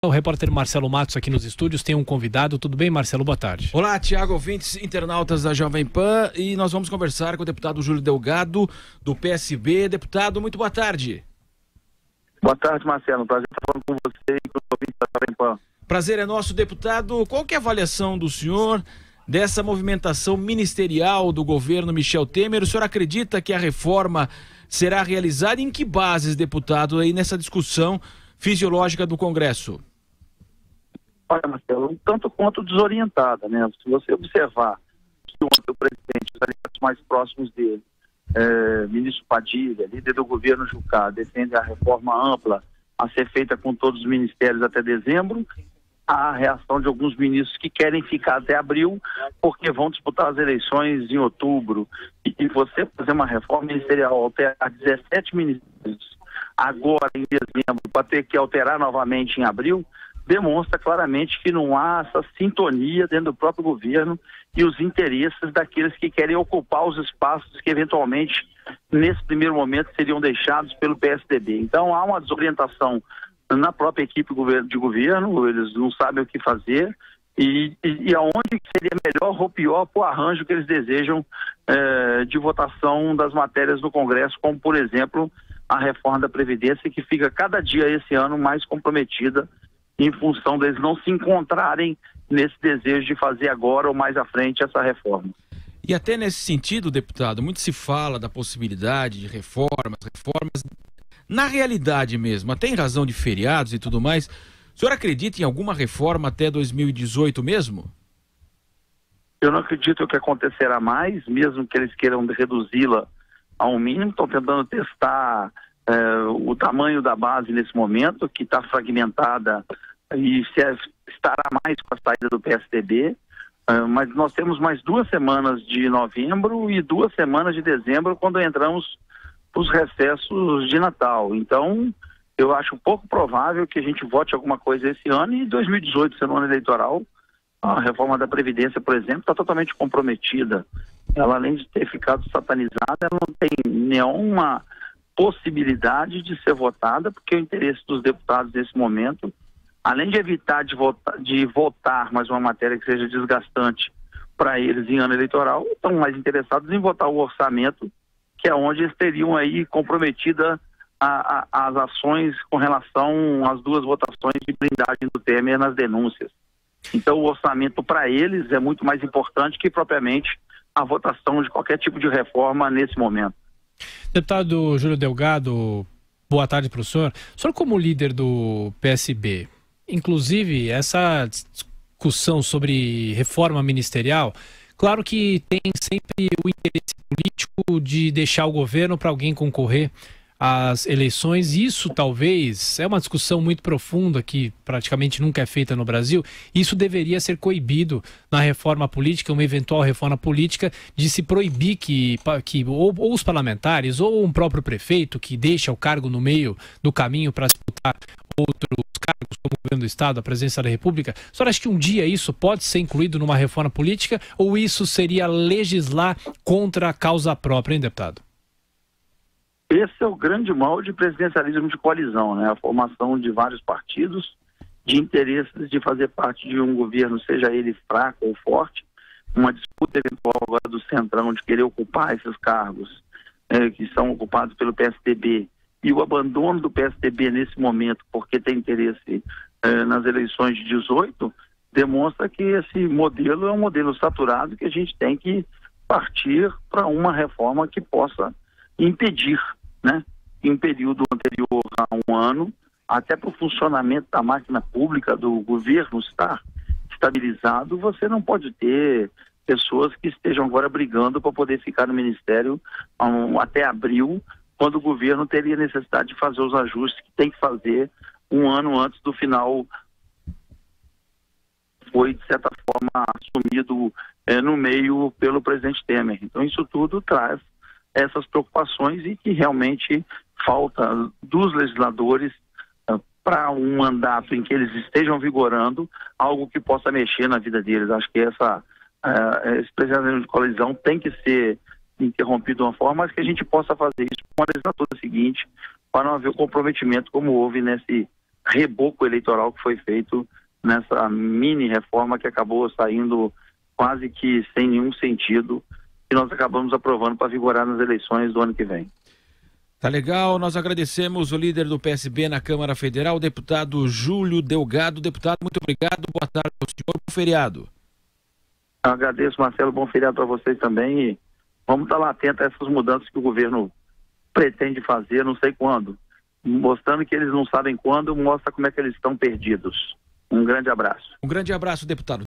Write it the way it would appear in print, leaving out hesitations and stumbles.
O repórter Marcelo Matos aqui nos estúdios tem um convidado. Tudo bem, Marcelo? Boa tarde. Olá, Tiago, ouvintes, internautas da Jovem Pan, e nós vamos conversar com o deputado Júlio Delgado, do PSB. Deputado, muito boa tarde. Boa tarde, Marcelo. Prazer estar falando com você e com os ouvintes da Jovem Pan. Prazer é nosso, deputado. Qual que é a avaliação do senhor dessa movimentação ministerial do governo Michel Temer? O senhor acredita que a reforma será realizada? Em que bases, deputado, aí nessa discussão fisiológica do Congresso? Olha, Marcelo, um tanto quanto desorientada, né? Se você observar que ontem o presidente, os aliados mais próximos dele, ministro Padilha, líder do governo Jucá, defende a reforma ampla a ser feita com todos os ministérios até dezembro, a reação de alguns ministros que querem ficar até abril, porque vão disputar as eleições em outubro. E você fazer uma reforma ministerial, alterar 17 ministérios agora em dezembro, para ter que alterar novamente em abril, demonstra claramente que não há essa sintonia dentro do próprio governo e os interesses daqueles que querem ocupar os espaços que eventualmente, nesse primeiro momento, seriam deixados pelo PSDB. Então há uma desorientação na própria equipe de governo, eles não sabem o que fazer e aonde seria melhor ou pior para o arranjo que eles desejam de votação das matérias do Congresso, como, por exemplo, a reforma da Previdência, que fica cada dia esse ano mais comprometida em função deles não se encontrarem nesse desejo de fazer agora ou mais à frente essa reforma. E até nesse sentido, deputado, muito se fala da possibilidade de reformas. Na realidade mesmo, até em razão de feriados e tudo mais, o senhor acredita em alguma reforma até 2018 mesmo? Eu não acredito que acontecerá mais, mesmo que eles queiram reduzi-la ao mínimo. Estão tentando testar o tamanho da base nesse momento, que está fragmentada e estará mais com a saída do PSDB, mas nós temos mais 2 semanas de novembro e 2 semanas de dezembro, quando entramos os recessos de Natal. Então, eu acho pouco provável que a gente vote alguma coisa esse ano, e 2018, sendo um ano eleitoral, a reforma da Previdência, por exemplo, está totalmente comprometida. Ela, além de ter ficado satanizada, ela não tem nenhuma possibilidade de ser votada, porque o interesse dos deputados nesse momento, além de evitar de votar mais uma matéria que seja desgastante para eles em ano eleitoral, estão mais interessados em votar o orçamento, que é onde eles teriam aí comprometida as ações com relação às 2 votações de blindagem do Temer nas denúncias. Então o orçamento para eles é muito mais importante que propriamente a votação de qualquer tipo de reforma nesse momento. Deputado Júlio Delgado, boa tarde para o senhor. O senhor, como líder do PSB, inclusive essa discussão sobre reforma ministerial, claro que tem sempre o interesse político de deixar o governo para alguém concorrer às eleições. Isso talvez é uma discussão muito profunda que praticamente nunca é feita no Brasil. Isso deveria ser coibido na reforma política, uma eventual reforma política, de se proibir que ou os parlamentares ou um próprio prefeito que deixa o cargo no meio do caminho para disputar outros cargos como o governo do Estado, a presidência da República. A senhora acha que um dia isso pode ser incluído numa reforma política, ou isso seria legislar contra a causa própria, hein, deputado? Esse é o grande mal de presidencialismo de coalizão, né? A formação de vários partidos, de interesses de fazer parte de um governo, seja ele fraco ou forte, uma disputa eventual agora do Centrão de querer ocupar esses cargos que são ocupados pelo PSDB, e o abandono do PSDB nesse momento, porque tem interesse nas eleições de 18, demonstra que esse modelo é um modelo saturado, que a gente tem que partir para uma reforma que possa impedir, né, em um período anterior a um ano, até para o funcionamento da máquina pública do governo estar estabilizado, você não pode ter pessoas que estejam agora brigando para poder ficar no ministério até abril, quando o governo teria necessidade de fazer os ajustes que tem que fazer um ano antes do final. Foi, de certa forma, assumido no meio pelo presidente Temer. Então isso tudo traz essas preocupações, e que realmente falta dos legisladores para um mandato em que eles estejam vigorando algo que possa mexer na vida deles. Acho que esse presidencialismo de coalizão tem que ser interrompido de uma forma, mas que a gente possa fazer isso com a legislatura seguinte, para não haver o comprometimento como houve nesse reboco eleitoral que foi feito nessa mini reforma que acabou saindo quase que sem nenhum sentido e nós acabamos aprovando para vigorar nas eleições do ano que vem. Tá legal, nós agradecemos o líder do PSB na Câmara Federal, o deputado Júlio Delgado. Deputado, muito obrigado, boa tarde ao senhor, bom feriado. Eu agradeço, Marcelo, bom feriado para vocês também e vamos estar lá atentos a essas mudanças que o governo pretende fazer, não sei quando. Mostrando que eles não sabem quando, mostra como é que eles estão perdidos. Um grande abraço. Um grande abraço, deputado.